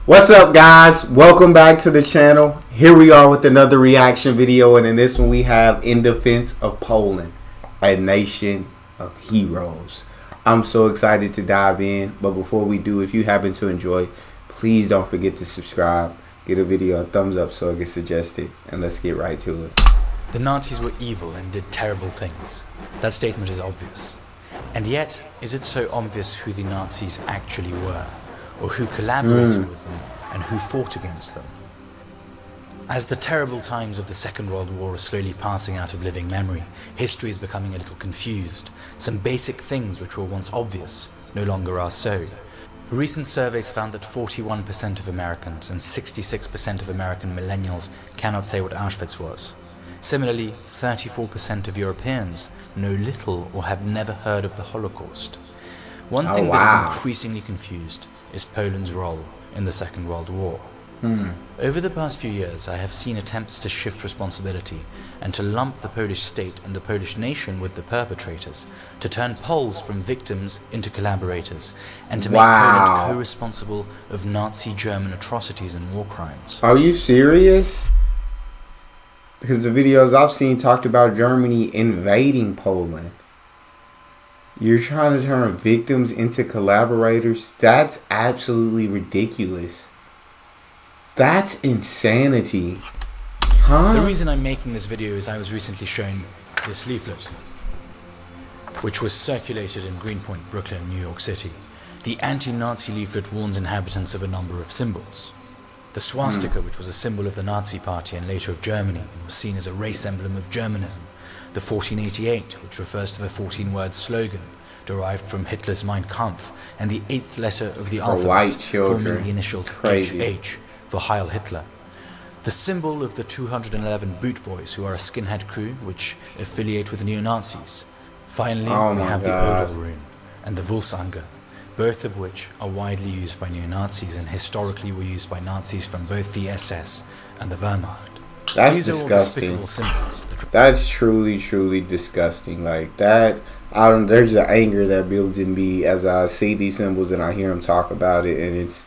What's up, guys? Welcome back to the channel. Here we are with another reaction video, and in this one we have In Defense of Poland, a nation of heroes. I'm so excited to dive in, but before we do, if you happen to enjoy, please don't forget to subscribe, give a video a thumbs up so it gets suggested, and let's get right to it. The Nazis were evil and did terrible things. That statement is obvious. And yet, is it so obvious who the Nazis actually were? Or who collaborated with them, and who fought against them? As the terrible times of the Second World War are slowly passing out of living memory, history is becoming a little confused. Some basic things which were once obvious no longer are so. Recent surveys found that 41% of Americans and 66% of American millennials cannot say what Auschwitz was. Similarly, 34% of Europeans know little or have never heard of the Holocaust. One thing that is increasingly confused is Poland's role in the Second World War. Over the past few years, I have seen attempts to shift responsibility and to lump the Polish state and the Polish nation with the perpetrators, to turn Poles from victims into collaborators, and to make Poland co-responsible of Nazi German atrocities and war crimes. Are you serious? Because the videos I've seen talked about Germany invading Poland. You're trying to turn victims into collaborators? That's absolutely ridiculous. That's insanity. Huh? The reason I'm making this video is I was recently shown this leaflet, which was circulated in Greenpoint, Brooklyn, New York City. The anti-Nazi leaflet warns inhabitants of a number of symbols. The swastika, which was a symbol of the Nazi Party and later of Germany, and was seen as a race emblem of Germanism. The 1488, which refers to the 14-word slogan, derived from Hitler's Mein Kampf, and the 8th letter of the alphabet, forming the initials HH for Heil Hitler. The symbol of the 211 Boot Boys, who are a skinhead crew which affiliate with neo-Nazis. Finally, we have the Odal rune and the Wolfsange, both of which are widely used by neo-Nazis and historically were used by Nazis from both the SS and the Wehrmacht. That's These disgusting. are all despicable symbols. That's truly disgusting. Like that, there's an anger that builds in me as I see these symbols and I hear them talk about it, and it's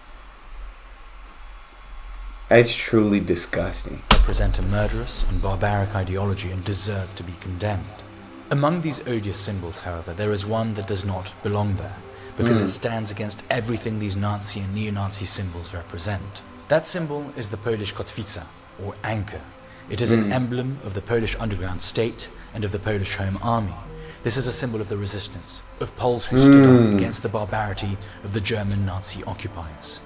truly disgusting. Represent a murderous and barbaric ideology and deserve to be condemned. Among these odious symbols, however, there is one that does not belong there, because it stands against everything these Nazi and neo-Nazi symbols represent. That symbol is the Polish kotwica, or anchor. It is an emblem of the Polish underground state and of the Polish Home Army. This is a symbol of the resistance, of Poles who stood up against the barbarity of the German Nazi occupiers.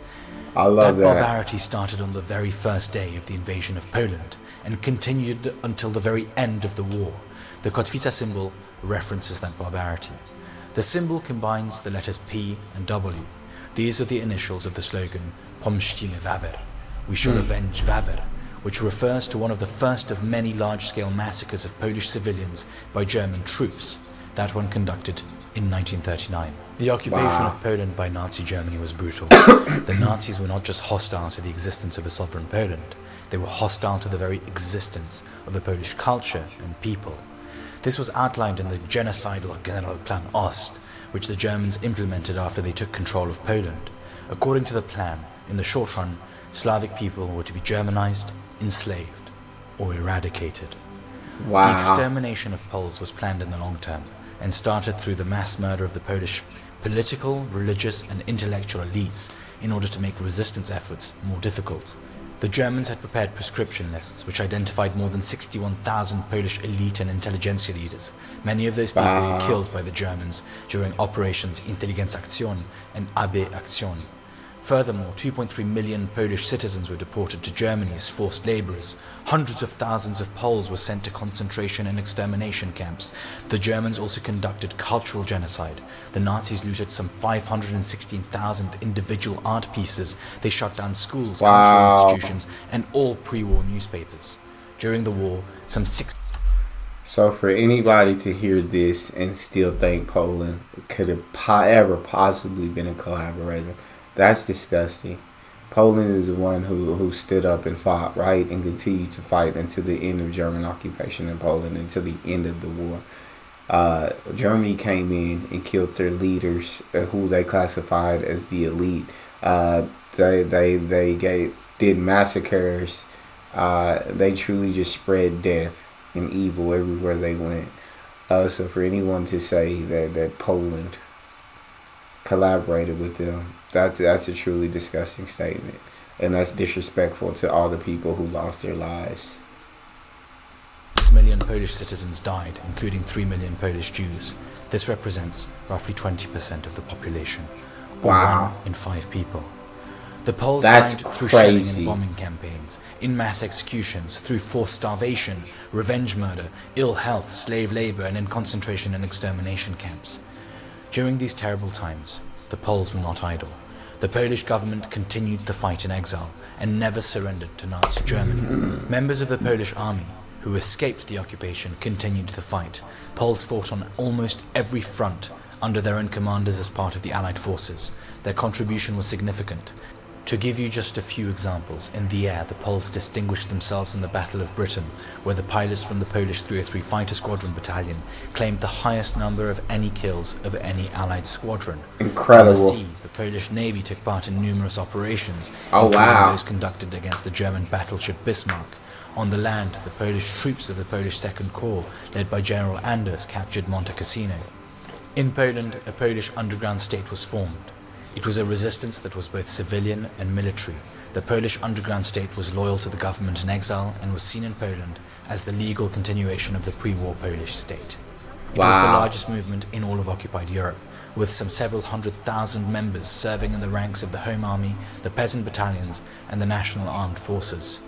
I love that. Barbarity started on the very first day of the invasion of Poland and continued until the very end of the war. The kotwica symbol references that barbarity. The symbol combines the letters P and W. These are the initials of the slogan Pomścimy Wawer, we shall avenge Wawer, which refers to one of the first of many large-scale massacres of Polish civilians by German troops, that one conducted in 1939. The occupation of Poland by Nazi Germany was brutal. The Nazis were not just hostile to the existence of a sovereign Poland, they were hostile to the very existence of the Polish culture and people. This was outlined in the genocidal Generalplan Ost, which the Germans implemented after they took control of Poland. According to the plan, in the short run, Slavic people were to be Germanized, enslaved, or eradicated. The extermination of Poles was planned in the long term, and started through the mass murder of the Polish political, religious, and intellectual elites in order to make resistance efforts more difficult. The Germans had prepared prescription lists which identified more than 61,000 Polish elite and intelligentsia leaders. Many of those people were killed by the Germans during operations Intelligenzaktion and AB Aktion. Furthermore, 2.3 million Polish citizens were deported to Germany as forced laborers. Hundreds of thousands of Poles were sent to concentration and extermination camps. The Germans also conducted cultural genocide. The Nazis looted some 516,000 individual art pieces. They shut down schools, cultural institutions, and all pre-war newspapers. During the war, some So for anybody to hear this and still think Poland could have ever possibly been a collaborator, that's disgusting. Poland is the one who stood up and fought, right, and continued to fight until the end of German occupation in Poland, until the end of the war. Germany came in and killed their leaders, who they classified as the elite. did massacres. They truly just spread death and evil everywhere they went. So for anyone to say that Poland collaborated with them, that's a truly disgusting statement, and that's disrespectful to all the people who lost their lives. 6 million Polish citizens died, including 3 million Polish Jews. This represents roughly 20% of the population, or Wow. 1 in 5 people. The Poles That's died through shelling crazy. and bombing campaigns, in mass executions, through forced starvation, revenge murder, ill health, slave labor, and in concentration and extermination camps. During these terrible times, the Poles were not idle. The Polish government continued the fight in exile and never surrendered to Nazi Germany. Members of the Polish army who escaped the occupation continued the fight. Poles fought on almost every front under their own commanders as part of the Allied forces. Their contribution was significant. To give you just a few examples, in the air the Poles distinguished themselves in the Battle of Britain, where the pilots from the Polish 303 Fighter Squadron Battalion claimed the highest number of any kills of any Allied squadron. Incredible. On the sea, the Polish Navy took part in numerous operations, Oh, including wow. those conducted against the German battleship Bismarck. On the land, the Polish troops of the Polish Second Corps, led by General Anders, captured Monte Cassino. In Poland, a Polish underground state was formed. It was a resistance that was both civilian and military. The Polish underground state was loyal to the government in exile and was seen in Poland as the legal continuation of the pre-war Polish state. It was the Wow. largest movement in all of occupied Europe, with some several 100,000 members serving in the ranks of the Home Army, the peasant battalions, and the National Armed Forces.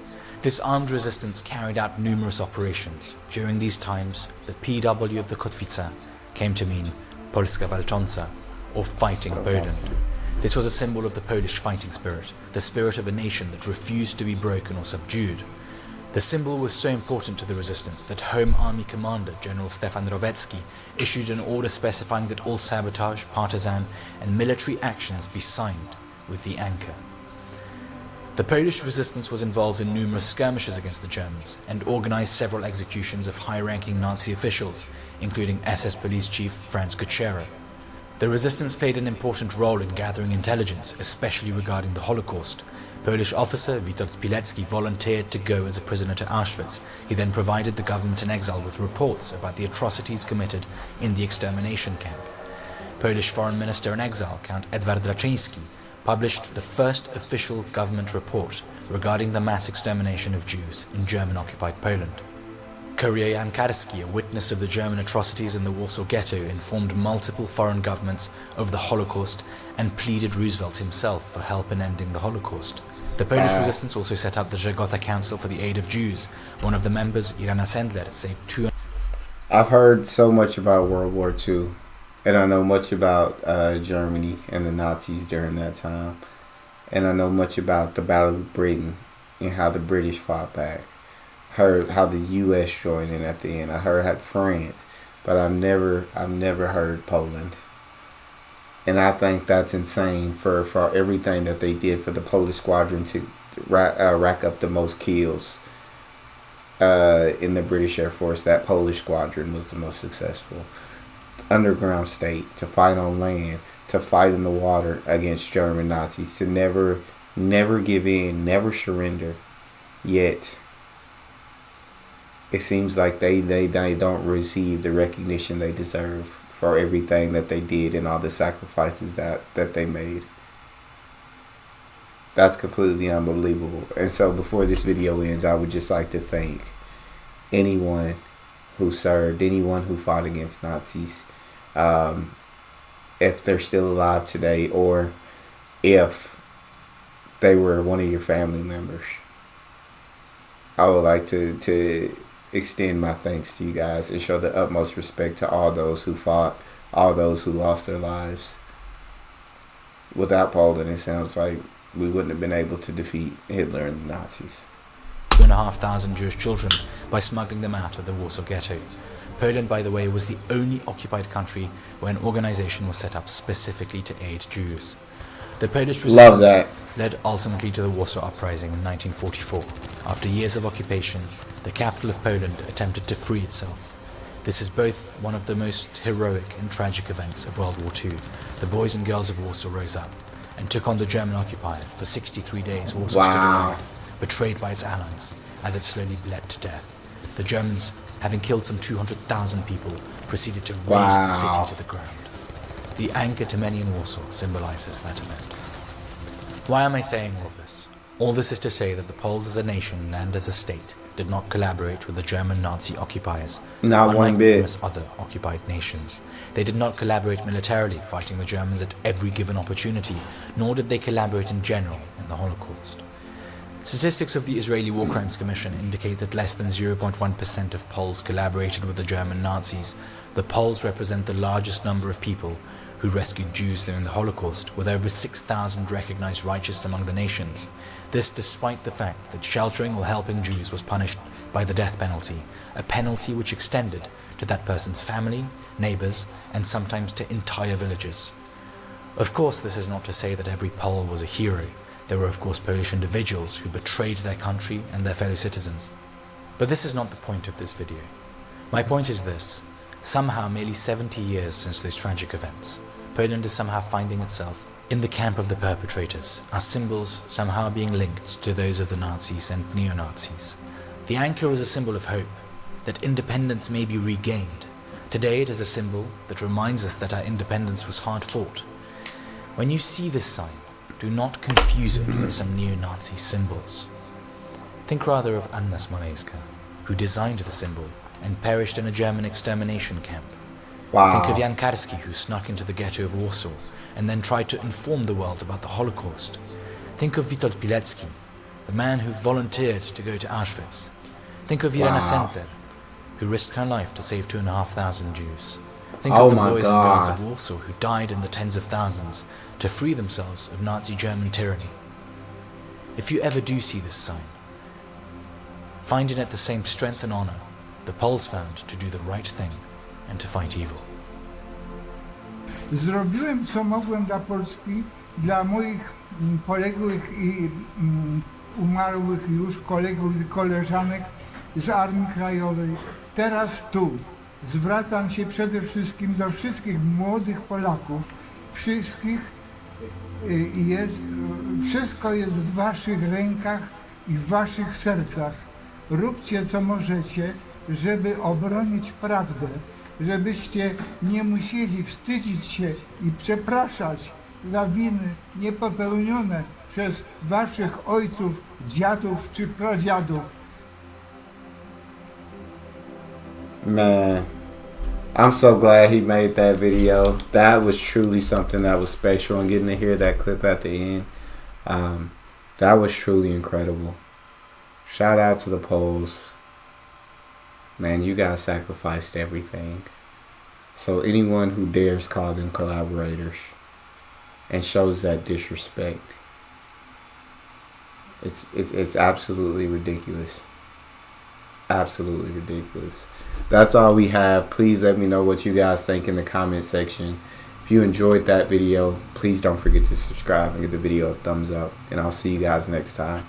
This armed resistance carried out numerous operations. During these times, the PW of the Kotwica came to mean Polska Walcząca, or Fighting Poland. This was a symbol of the Polish fighting spirit, the spirit of a nation that refused to be broken or subdued. The symbol was so important to the resistance that Home Army Commander General Stefan Rowecki issued an order specifying that all sabotage, partisan, and military actions be signed with the anchor. The Polish resistance was involved in numerous skirmishes against the Germans and organized several executions of high-ranking Nazi officials, including SS Police Chief Franz Kuchera. The resistance played an important role in gathering intelligence, especially regarding the Holocaust. Polish officer Witold Pilecki volunteered to go as a prisoner to Auschwitz. He then provided the government in exile with reports about the atrocities committed in the extermination camp. Polish Foreign Minister in exile, Count Edward Raczyński, published the first official government report regarding the mass extermination of Jews in German-occupied Poland. Courier Jan Karski, a witness of the German atrocities in the Warsaw Ghetto, informed multiple foreign governments of the Holocaust and pleaded Roosevelt himself for help in ending the Holocaust. The Polish resistance also set up the Żegota Council for the Aid of Jews. One of the members, Irena Sendler, saved 2. I've heard so much about World War II, and I know much about Germany and the Nazis during that time, and I know much about the Battle of Britain and how the British fought back. Heard how the U.S. joined in at the end. I heard France, but I've never heard Poland, and I think that's insane for everything that they did for the Polish squadron to rack up the most kills in the British Air Force. That Polish squadron was the most successful. Underground state, to fight on land, to fight in the water against German Nazis, to never give in, never surrender. Yet it seems like they don't receive the recognition they deserve for everything that they did and all the sacrifices that they made. That's completely unbelievable. And so before this video ends, I would just like to thank anyone who served, anyone who fought against Nazis, if they're still alive today, or if they were one of your family members. I would like to extend my thanks to you guys and show the utmost respect to all those who fought, all those who lost their lives. Without Poland, it sounds like we wouldn't have been able to defeat Hitler and the Nazis. 2,500 Jewish children by smuggling them out of the Warsaw Ghetto. Poland, by the way, was the only occupied country where an organization was set up specifically to aid Jews. The Polish resistance led ultimately to the Warsaw Uprising in 1944. After years of occupation, the capital of Poland attempted to free itself. This is both one of the most heroic and tragic events of World War II. The boys and girls of Warsaw rose up, and took on the German occupier. For 63 days, Warsaw Wow. stood alone, betrayed by its allies, as it slowly bled to death. The Germans, having killed some 200,000 people, proceeded to raze the city to the ground. The anchor to many in Warsaw symbolizes that event. Why am I saying all this? All this is to say that the Poles as a nation and as a state did not collaborate with the German Nazi occupiers, Not unlike one bit. numerous other occupied nations. They did not collaborate militarily, fighting the Germans at every given opportunity, nor did they collaborate in general in the Holocaust. Statistics of the Israeli War Crimes Commission indicate that less than 0.1% of Poles collaborated with the German Nazis. The Poles represent the largest number of people who rescued Jews during the Holocaust, with over 6,000 recognized righteous among the nations. This despite the fact that sheltering or helping Jews was punished by the death penalty, a penalty which extended to that person's family, neighbors, and sometimes to entire villages. Of course, this is not to say that every Pole was a hero. There were of course Polish individuals who betrayed their country and their fellow citizens. But this is not the point of this video. My point is this: somehow, merely 70 years since those tragic events, Poland is somehow finding itself in the camp of the perpetrators, our symbols somehow being linked to those of the Nazis and neo-Nazis. The anchor is a symbol of hope, that independence may be regained. Today it is a symbol that reminds us that our independence was hard fought. When you see this sign, do not confuse it with some neo-Nazi symbols. Think rather of Anna Smoleńska, who designed the symbol and perished in a German extermination camp. Wow. Think of Jan Karski, who snuck into the ghetto of Warsaw and then tried to inform the world about the Holocaust. Think of Witold Pilecki, the man who volunteered to go to Auschwitz. Think of Irena Senter, who risked her life to save 2,500 Jews. Think of the boys and girls of Warsaw who died in the tens of thousands to free themselves of Nazi German tyranny. If you ever do see this sign, find in it the same strength and honor the Poles found to do the right thing and to fight evil. Zrobiłem co mogłem dla Polski, dla moich poległych i umarłych już kolegów i koleżanek z Armii Krajowej. Teraz tu zwracam się przede wszystkim do wszystkich młodych Polaków, wszystko jest w waszych rękach i w waszych sercach. Róbcie co możecie, żeby obronić prawdę, żebyście nie musieli wstydzić się i przepraszać za winy niepopełnione przez waszych ojców, dziadów czy pradziadów. Man, I'm so glad he made that video. That was truly something that was special, and getting to hear that clip at the end, that was truly incredible. Shout out to the Poles. Man, you guys sacrificed everything. So anyone who dares call them collaborators and shows that disrespect, it's absolutely ridiculous. It's absolutely ridiculous. That's all we have. Please let me know what you guys think in the comment section. If you enjoyed that video, please don't forget to subscribe and give the video a thumbs up. And I'll see you guys next time.